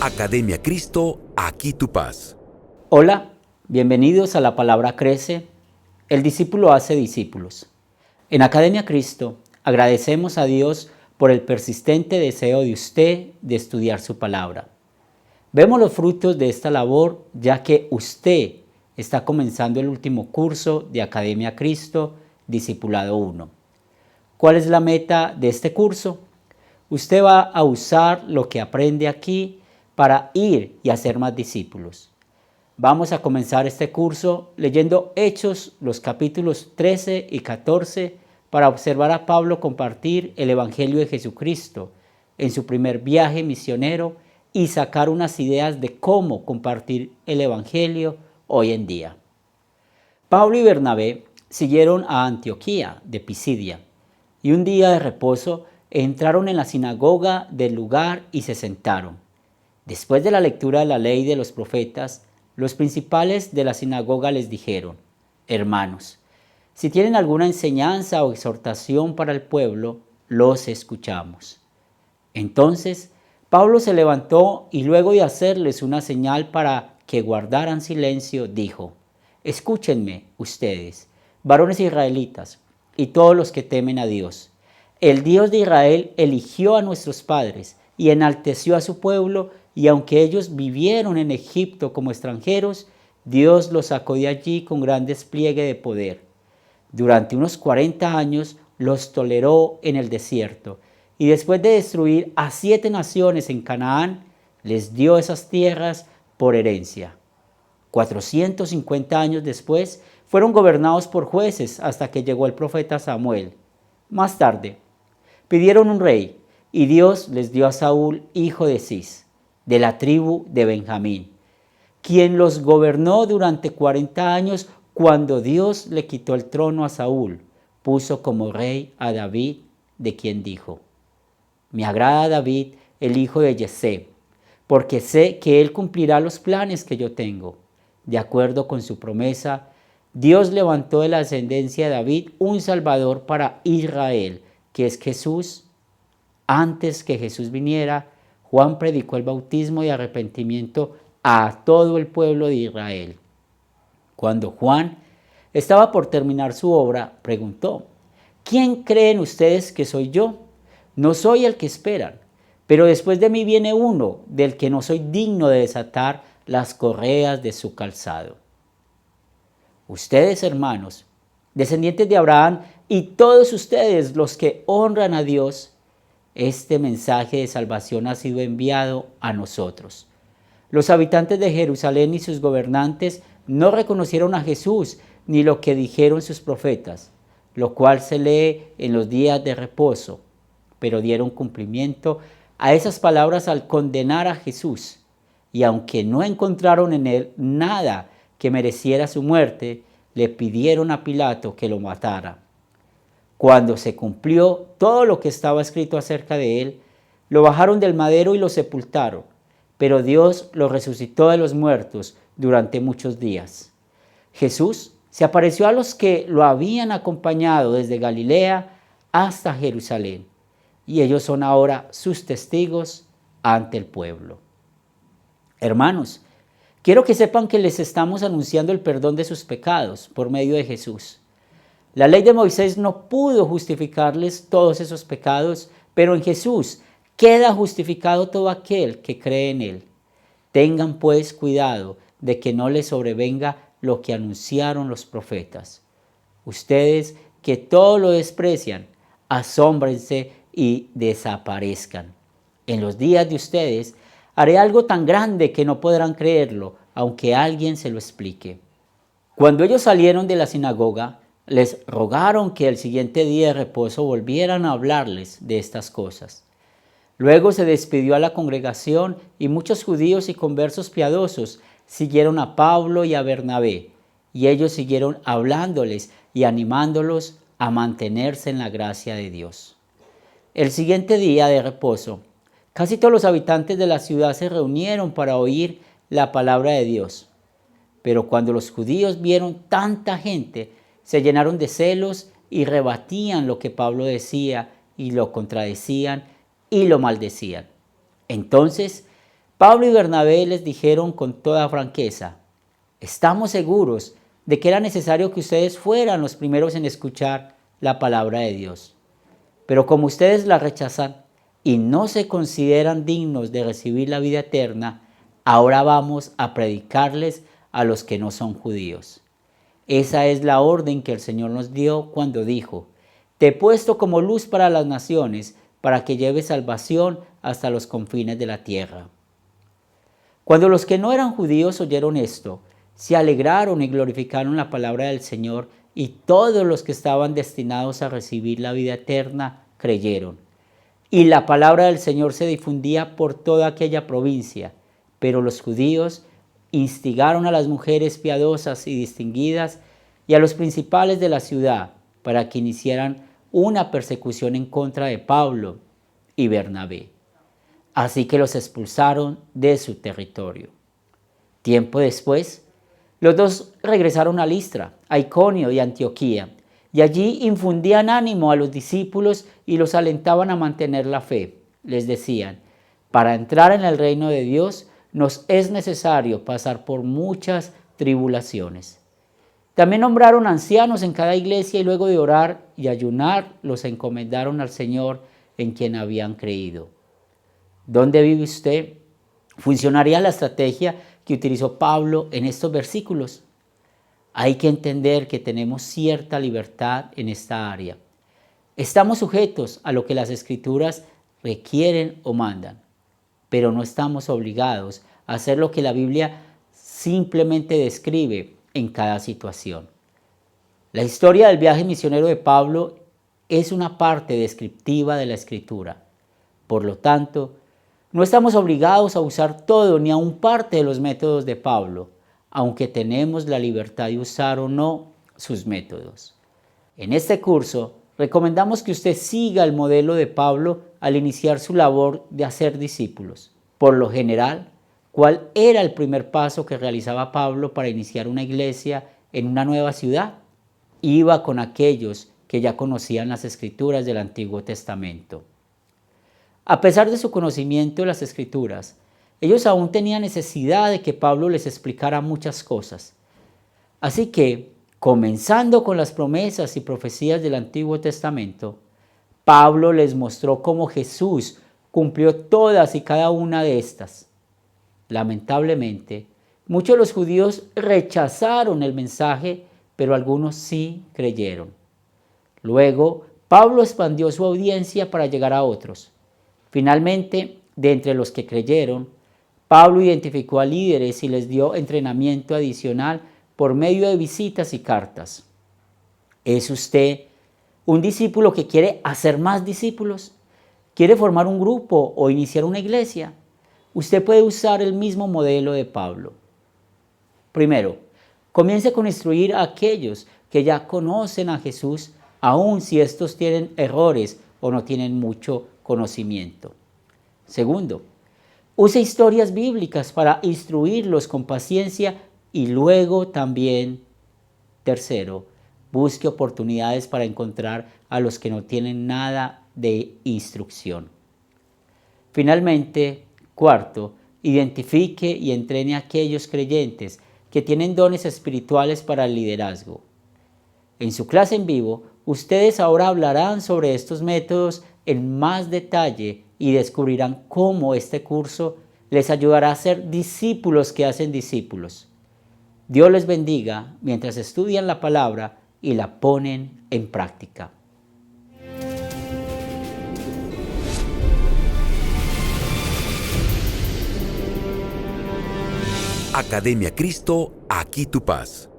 Academia Cristo, aquí tu paz. Hola, bienvenidos a la palabra Crece. El discípulo hace discípulos. En Academia Cristo agradecemos a Dios por el persistente deseo de usted de estudiar su palabra. Vemos los frutos de esta labor ya que usted está comenzando el último curso de Academia Cristo, Discipulado 1. ¿Cuál es la meta de este curso? Usted va a usar lo que aprende aquí para ir y hacer más discípulos. Vamos a comenzar este curso leyendo Hechos, los capítulos 13 y 14, para observar a Pablo compartir el Evangelio de Jesucristo en su primer viaje misionero y sacar unas ideas de cómo compartir el Evangelio hoy en día. Pablo y Bernabé siguieron a Antioquía de Pisidia y un día de reposo entraron en la sinagoga del lugar y se sentaron. Después de la lectura de la ley de los profetas, los principales de la sinagoga les dijeron: Hermanos, si tienen alguna enseñanza o exhortación para el pueblo, los escuchamos. Entonces Pablo se levantó y luego de hacerles una señal para que guardaran silencio, dijo: Escúchenme ustedes, varones israelitas, y todos los que temen a Dios. El Dios de Israel eligió a nuestros padres y enalteció a su pueblo, y aunque ellos vivieron en Egipto como extranjeros, Dios los sacó de allí con gran despliegue de poder. Durante unos 40 años los toleró en el desierto, y después de destruir a 7 naciones en Canaán, les dio esas tierras por herencia. 450 años después, fueron gobernados por jueces hasta que llegó el profeta Samuel. Más tarde, pidieron un rey, y Dios les dio a Saúl, hijo de Cis, de la tribu de Benjamín, quien los gobernó durante 40 años. Cuando Dios le quitó el trono a Saúl, puso como rey a David, de quien dijo: Me agrada David, el hijo de Yesé, porque sé que él cumplirá los planes que yo tengo. De acuerdo con su promesa, Dios levantó de la descendencia de David un Salvador para Israel, que es Jesús. Antes que Jesús viniera, Juan predicó el bautismo de arrepentimiento a todo el pueblo de Israel. Cuando Juan estaba por terminar su obra, preguntó: ¿Quién creen ustedes que soy yo? No soy el que esperan, pero después de mí viene uno del que no soy digno de desatar las correas de su calzado. Ustedes, hermanos, descendientes de Abraham, y todos ustedes los que honran a Dios, este mensaje de salvación ha sido enviado a nosotros. Los habitantes de Jerusalén y sus gobernantes no reconocieron a Jesús ni lo que dijeron sus profetas, lo cual se lee en los días de reposo, pero dieron cumplimiento a esas palabras al condenar a Jesús, y aunque no encontraron en él nada que mereciera su muerte, le pidieron a Pilato que lo matara. Cuando se cumplió todo lo que estaba escrito acerca de él, lo bajaron del madero y lo sepultaron, pero Dios lo resucitó de los muertos durante muchos días. Jesús se apareció a los que lo habían acompañado desde Galilea hasta Jerusalén, y ellos son ahora sus testigos ante el pueblo. Hermanos, quiero que sepan que les estamos anunciando el perdón de sus pecados por medio de Jesús. La ley de Moisés no pudo justificarles todos esos pecados, pero en Jesús queda justificado todo aquel que cree en él. Tengan pues cuidado de que no les sobrevenga lo que anunciaron los profetas. Ustedes que todo lo desprecian, asómbrense y desaparezcan. En los días de ustedes haré algo tan grande que no podrán creerlo, aunque alguien se lo explique. Cuando ellos salieron de la sinagoga, les rogaron que el siguiente día de reposo volvieran a hablarles de estas cosas. Luego se despidió a la congregación, y muchos judíos y conversos piadosos siguieron a Pablo y a Bernabé, y ellos siguieron hablándoles y animándolos a mantenerse en la gracia de Dios. El siguiente día de reposo, casi todos los habitantes de la ciudad se reunieron para oír la palabra de Dios. Pero cuando los judíos vieron tanta gente, se llenaron de celos y rebatían lo que Pablo decía y lo contradecían y lo maldecían. Entonces Pablo y Bernabé les dijeron con toda franqueza: estamos seguros de que era necesario que ustedes fueran los primeros en escuchar la palabra de Dios. Pero como ustedes la rechazan y no se consideran dignos de recibir la vida eterna, ahora vamos a predicarles a los que no son judíos. Esa es la orden que el Señor nos dio cuando dijo: te he puesto como luz para las naciones, para que lleves salvación hasta los confines de la tierra. Cuando los que no eran judíos oyeron esto, se alegraron y glorificaron la palabra del Señor, y todos los que estaban destinados a recibir la vida eterna creyeron. Y la palabra del Señor se difundía por toda aquella provincia, pero los judíos instigaron a las mujeres piadosas y distinguidas y a los principales de la ciudad para que iniciaran una persecución en contra de Pablo y Bernabé. Así que los expulsaron de su territorio. Tiempo después, los dos regresaron a Listra, a Iconio y Antioquía, y allí infundían ánimo a los discípulos y los alentaban a mantener la fe. Les decían: para entrar en el reino de Dios nos es necesario pasar por muchas tribulaciones. También nombraron ancianos en cada iglesia, y luego de orar y ayunar los encomendaron al Señor en quien habían creído. ¿Dónde vive usted? ¿Funcionaría la estrategia que utilizó Pablo en estos versículos? Hay que entender que tenemos cierta libertad en esta área. Estamos sujetos a lo que las Escrituras requieren o mandan, pero no estamos obligados a hacer lo que la Biblia simplemente describe en cada situación. La historia del viaje misionero de Pablo es una parte descriptiva de la Escritura. Por lo tanto, no estamos obligados a usar todo ni aun parte de los métodos de Pablo, aunque tenemos la libertad de usar o no sus métodos. En este curso, recomendamos que usted siga el modelo de Pablo al iniciar su labor de hacer discípulos. Por lo general, ¿cuál era el primer paso que realizaba Pablo para iniciar una iglesia en una nueva ciudad? Iba con aquellos que ya conocían las Escrituras del Antiguo Testamento. A pesar de su conocimiento de las Escrituras, ellos aún tenían necesidad de que Pablo les explicara muchas cosas. Así que, comenzando con las promesas y profecías del Antiguo Testamento, Pablo les mostró cómo Jesús cumplió todas y cada una de estas. Lamentablemente, muchos de los judíos rechazaron el mensaje, pero algunos sí creyeron. Luego, Pablo expandió su audiencia para llegar a otros. Finalmente, de entre los que creyeron, Pablo identificó a líderes y les dio entrenamiento adicional por medio de visitas y cartas. ¿Es usted un discípulo que quiere hacer más discípulos? ¿Quiere formar un grupo o iniciar una iglesia? Usted puede usar el mismo modelo de Pablo. Primero, comience con instruir a aquellos que ya conocen a Jesús, aun si estos tienen errores o no tienen mucho conocimiento. Segundo, use historias bíblicas para instruirlos con paciencia y luego también, tercero, busque oportunidades para encontrar a los que no tienen nada de instrucción. Finalmente, cuarto, identifique y entrene a aquellos creyentes que tienen dones espirituales para el liderazgo. En su clase en vivo, ustedes ahora hablarán sobre estos métodos en más detalle y descubrirán cómo este curso les ayudará a ser discípulos que hacen discípulos. Dios les bendiga mientras estudian la palabra y la ponen en práctica. Academia Cristo, aquí tu paz.